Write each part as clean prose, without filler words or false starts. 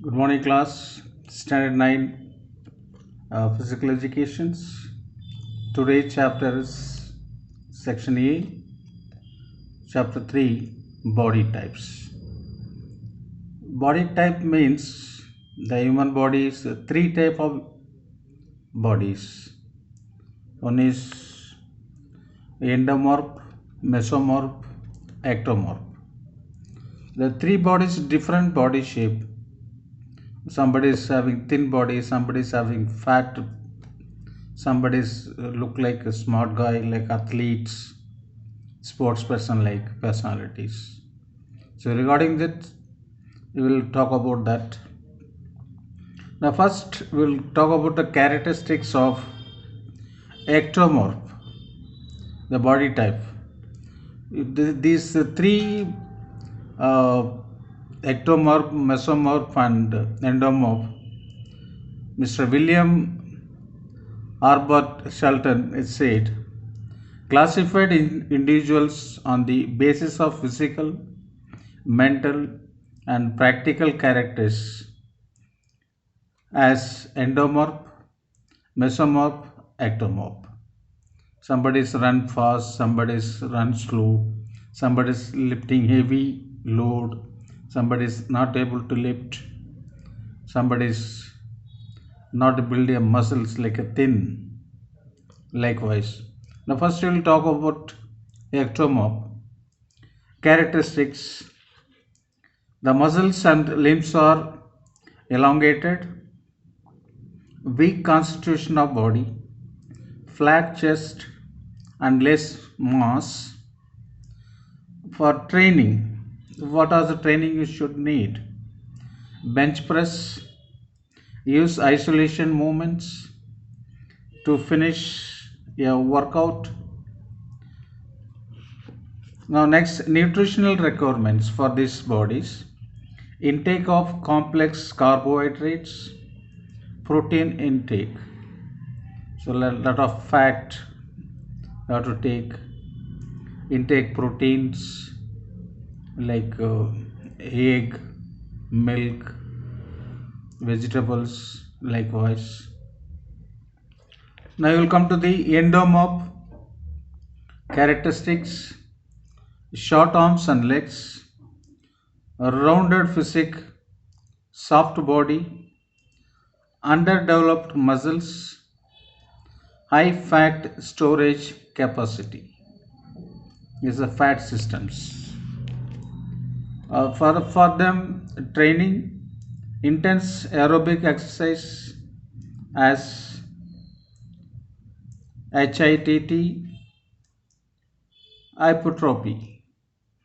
Good morning, class. Standard 9 Physical Educations. Today's chapter is Section A, Chapter 3 Body Types. Body type means the human body is three type of bodies. One is endomorph, mesomorph, ectomorph. The three bodies different body shape. Somebody is having thin body, somebody is having fat, somebody look like a smart guy, like athletes, sports person, like personalities. So regarding that, we will talk about that. Now first we'll talk about the characteristics of ectomorph, the body type. These three ectomorph, mesomorph and endomorph, Mr. William Arbut Shelton is said, classified individuals on the basis of physical, mental, and practical characters as endomorph, mesomorph, ectomorph. Somebody's run fast, somebody's run slow, somebody's lifting heavy load, somebody's not able to lift, somebody's not building muscles like a thin. Likewise. Now first we will talk about ectomorph. Characteristics. The muscles and limbs are elongated, weak constitution of body, flat chest and less mass. For training, what are the training you should need? Bench press, use isolation movements to finish your workout. Now next, nutritional requirements for these bodies. Intake of complex carbohydrates, protein intake. So a lot of fat you have to take. Intake proteins like egg, milk, vegetables, likewise. Now you will come to the endomorph characteristics. Short arms and legs, a rounded physique, soft body, underdeveloped muscles, high fat storage capacity. These are fat systems. For them, training, intense aerobic exercise as HIIT, hypertrophy.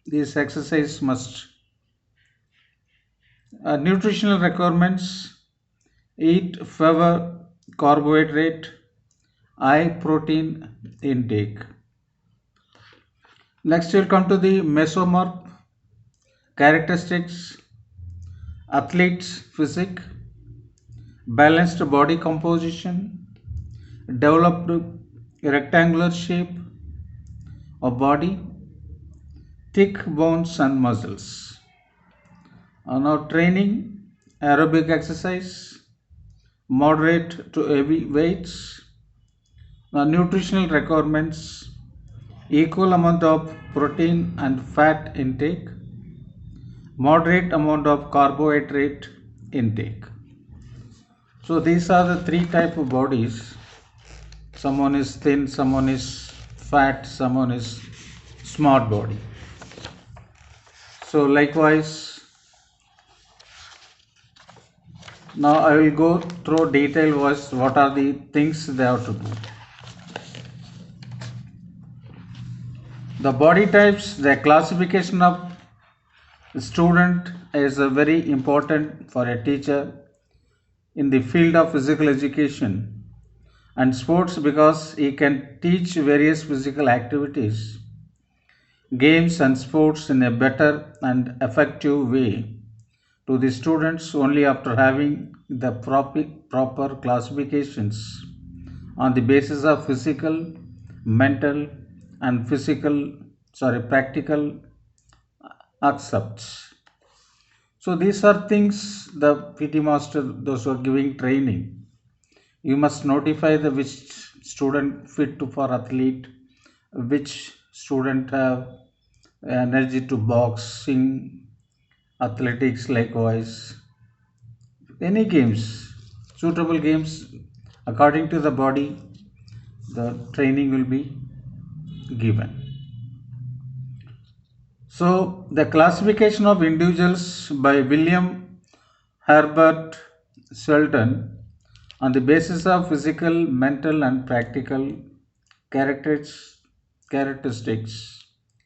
This exercise must. Nutritional requirements: eat fewer carbohydrate, high protein intake. Next we'll come to the mesomorph characteristics. Athlete's physique, balanced body composition, developed rectangular shape of body, thick bones and muscles. Now training, aerobic exercise, moderate to heavy weights. Now nutritional requirements, equal amount of protein and fat intake, moderate amount of carbohydrate intake. So these are the three type of bodies. Someone is thin, someone is fat, someone is smart body. So likewise, now I will go through detail wise what are the things they have to do. The body types, the classification of the student is very important for a teacher in the field of physical education and sports, because he can teach various physical activities, games and sports in a better and effective way to the students only after having the proper classifications on the basis of physical, mental and practical accepts. So these are things the PT master, those who are giving training, you must notify the which student fit to for athlete, which student have energy to boxing, athletics, likewise any games, suitable games according to the body, the training will be given. So the classification of individuals by William Herbert Shelton on the basis of physical, mental and practical characteristics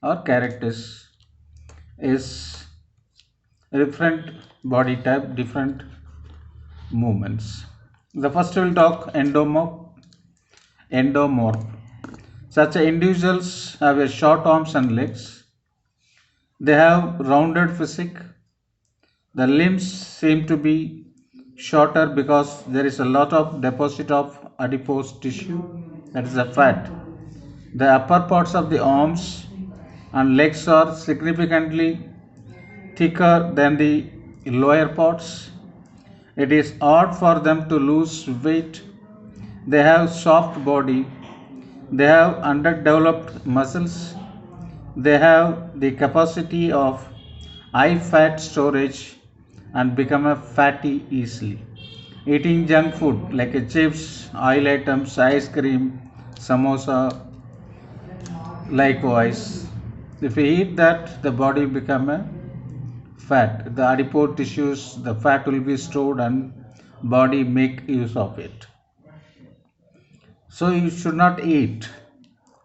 or characters is different body type, different movements. The first we'll talk endomorph. Such individuals have a short arms and legs. They have rounded physique. The limbs seem to be shorter because there is a lot of deposit of adipose tissue, that is the fat. The upper parts of the arms and legs are significantly thicker than the lower parts. It is hard for them to lose weight. They have soft body. They have underdeveloped muscles. They have the capacity of high fat storage and become a fatty easily. Eating junk food like chips, oil items, ice cream, samosa, likewise. If we eat that, the body will become a fat. The adipose tissues, the fat will be stored and body make use of it. So you should not eat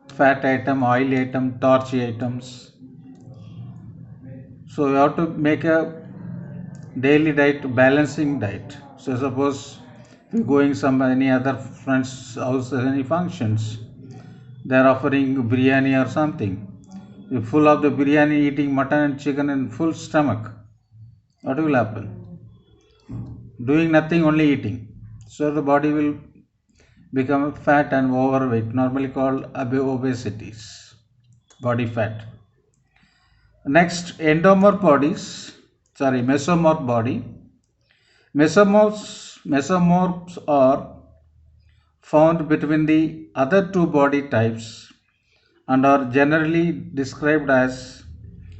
fat item, oil item, starchy items. So you have to make a daily diet, balancing diet. So suppose you're going some any other friend's house, any functions, they are offering biryani or something. You're full of the biryani, eating mutton and chicken in full stomach. What will happen? Doing nothing, only eating. So the body will become fat and overweight, normally called obesities, body fat. Next, mesomorph body. Mesomorphs are found between the other two body types and are generally described as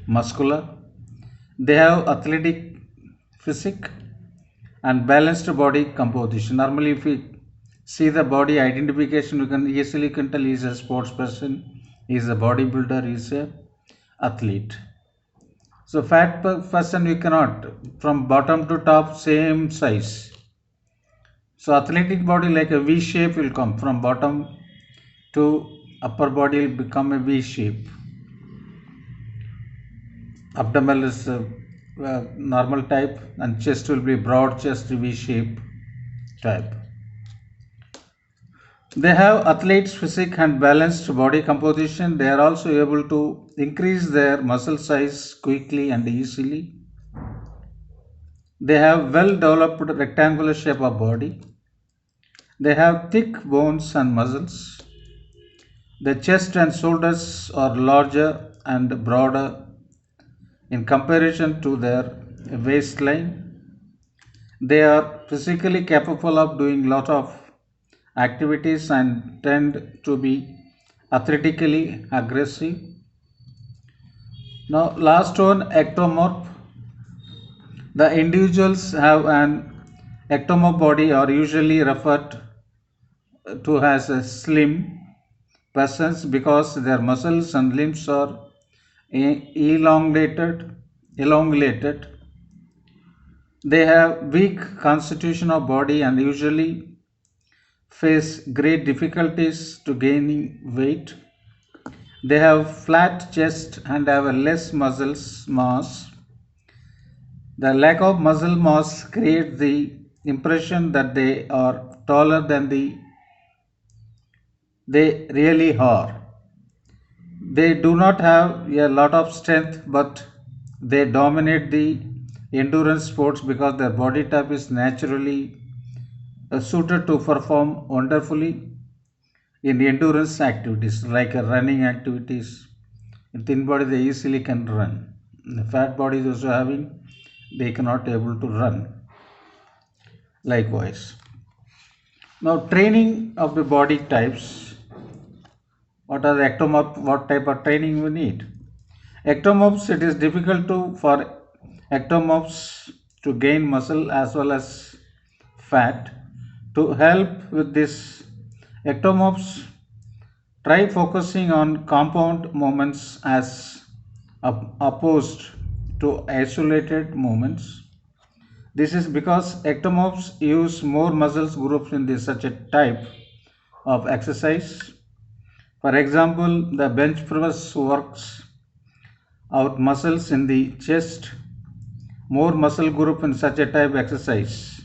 muscular. They have athletic physique and balanced body composition. Normally, if we see the body identification, you can easily tell he is a sports person, he is a bodybuilder, he is a athlete. So fat person you cannot, from bottom to top same size. So athletic body like a V shape will come, from bottom to upper body will become a V shape. Abdomen is normal type and chest will be broad chest V shape type. They have athlete's physique and balanced body composition. They are also able to increase their muscle size quickly and easily. They have well developed rectangular shape of body. They have thick bones and muscles. The chest and shoulders are larger and broader in comparison to their waistline. They are physically capable of doing lot of activities and tend to be athletically aggressive. Now last one, ectomorph. The individuals have an ectomorph body are usually referred to as a slim persons because their muscles and limbs are elongated. They have weak constitution of body and usually face great difficulties to gaining weight. They have flat chest and have a less muscle mass. The lack of muscle mass creates the impression that they are taller than they really are. They do not have a lot of strength, but they dominate the endurance sports because their body type is naturally suited to perform wonderfully in endurance activities like running activities. In thin body, they easily can run. The fat body is also having they cannot able to run. Likewise. Now training of the body types. What are the ectomorph? What type of training we need? Ectomorphs, it is difficult for ectomorphs to gain muscle as well as fat. To help with this, ectomorphs try focusing on compound movements as opposed to isolated movements. This is because ectomorphs use more muscles groups in this such a type of exercise. For example, the bench press works out muscles in the chest, more muscle group in such a type exercise.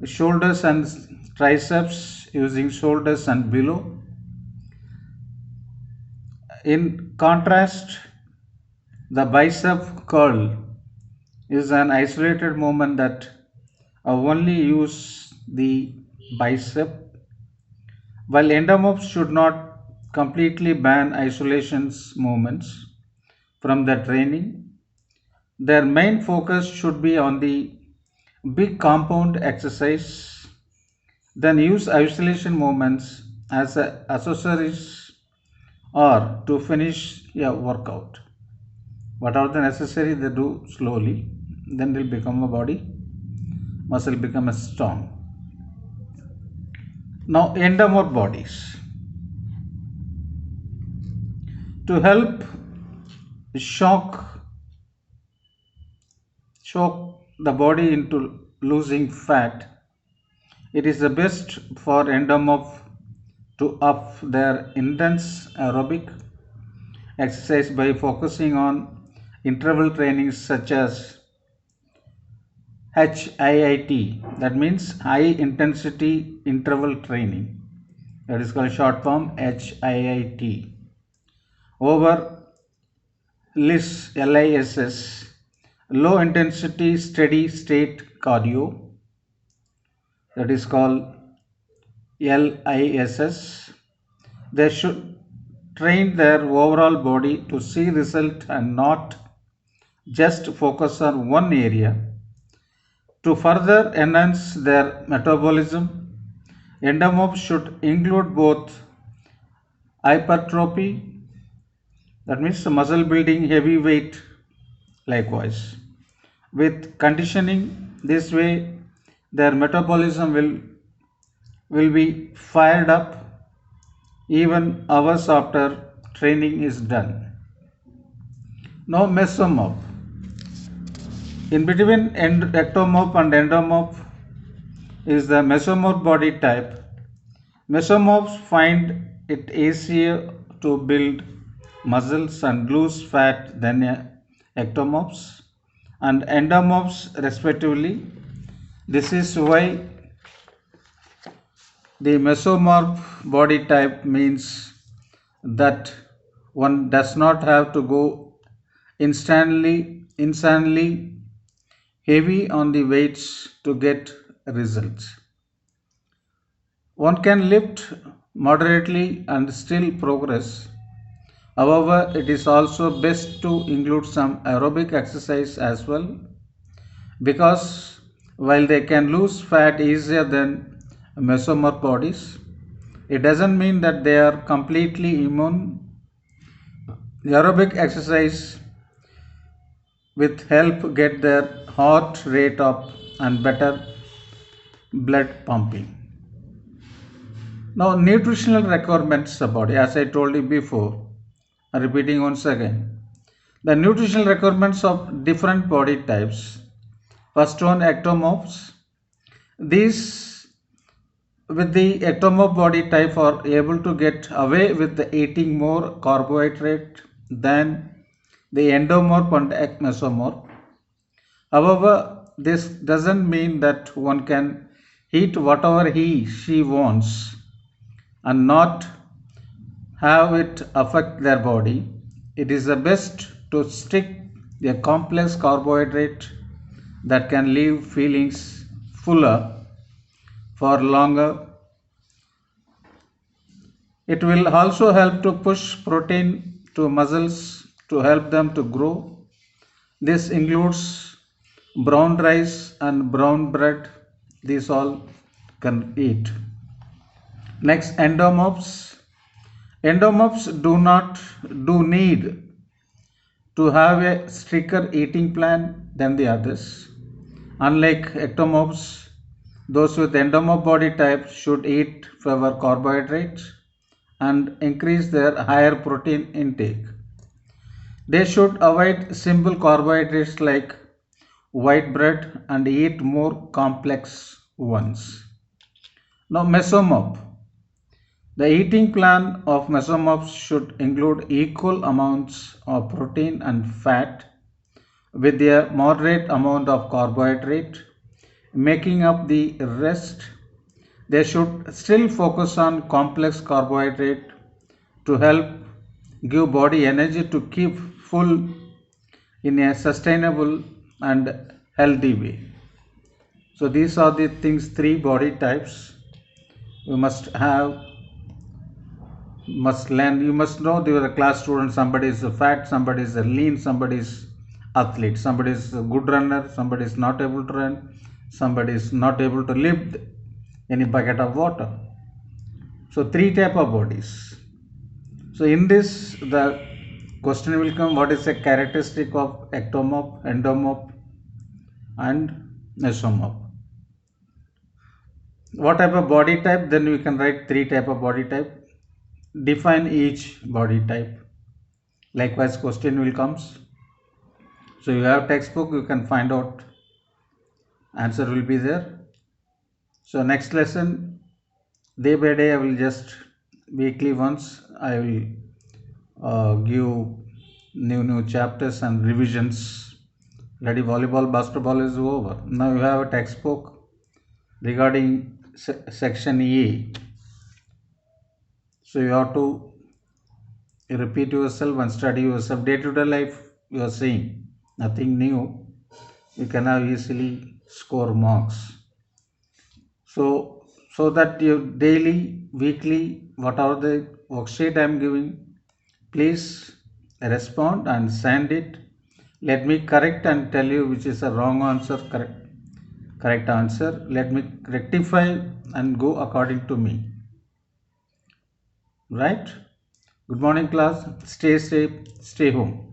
Shoulders and triceps using shoulders and below. In contrast, the bicep curl is an isolated movement that only use the bicep, while endomorphs should not completely ban isolations movements from the training. Their main focus should be on the big compound exercise, then use isolation movements as accessories or to finish a workout. Whatever the necessary, they do slowly, then will become a body, muscle become a strong. Now endomorph bodies. To help shock the body into losing fat, it is the best for endomorph to up their intense aerobic exercise by focusing on interval training such as HIIT, that means high intensity interval training, that is called short form HIIT, over LISS, low intensity steady state cardio, that is called LISS. They should train their overall body to see result and not just focus on one area. To further enhance their metabolism, endomorphs should include both hypertrophy, that means muscle building, heavy weight, likewise, with conditioning. This way their metabolism will be fired up even hours after training is done. Now mesomorph. In between ectomorph and endomorph is the mesomorph body type. Mesomorphs find it easier to build muscles and lose fat than ectomorphs and endomorphs respectively. This is why the mesomorph body type means that one does not have to go insanely heavy on the weights to get results. One can lift moderately and still progress. However, it is also best to include some aerobic exercise as well, because while they can lose fat easier than mesomorph bodies, it doesn't mean that they are completely immune. The aerobic exercise with help get their heart rate up and better blood pumping. Now nutritional requirements of body, as I told you before, repeating once again, the nutritional requirements of different body types. First one, ectomorphs. These with the ectomorph body type are able to get away with eating more carbohydrate than the endomorph and mesomorph. However, this doesn't mean that one can eat whatever she wants and not have it affect their body. It is the best to stick a complex carbohydrate that can leave feelings fuller for longer. It will also help to push protein to muscles to help them to grow. This includes brown rice and brown bread, these all can eat. Next, endomorphs. Endomorphs do need to have a stricter eating plan than the others. Unlike ectomorphs, those with endomorph body type should eat fewer carbohydrates and increase their higher protein intake. They should avoid simple carbohydrates like white bread and eat more complex ones. Now, mesomorph. The eating plan of mesomorphs should include equal amounts of protein and fat with a moderate amount of carbohydrate making up the rest. They should still focus on complex carbohydrate to help give body energy to keep full in a sustainable and healthy way. So these are the things, three body types you must have, must learn. You must know you are a class student. Somebody is fat, somebody is lean, somebody is athlete, somebody is a good runner, somebody is not able to run, somebody is not able to lift any bucket of water. So three type of bodies. So in this the question will come, what is a characteristic of ectomorph, endomorph and mesomorph? What type of body type? Then we can write three type of body type. Define each body type. Likewise question will comes. So you have textbook, you can find out, answer will be there. So next lesson, day by day I will just weekly once I will give new chapters and revisions. Already volleyball, basketball is over. Now you have a textbook regarding section E. So you have to repeat yourself and study yourself. Day to day life you are seeing nothing new. You can have easily score marks. So that you daily, weekly, whatever the worksheet I am giving, please respond and send it. Let me correct and tell you which is a wrong answer, correct answer. Let me rectify and go according to me. Right? Good morning class. Stay safe, stay home.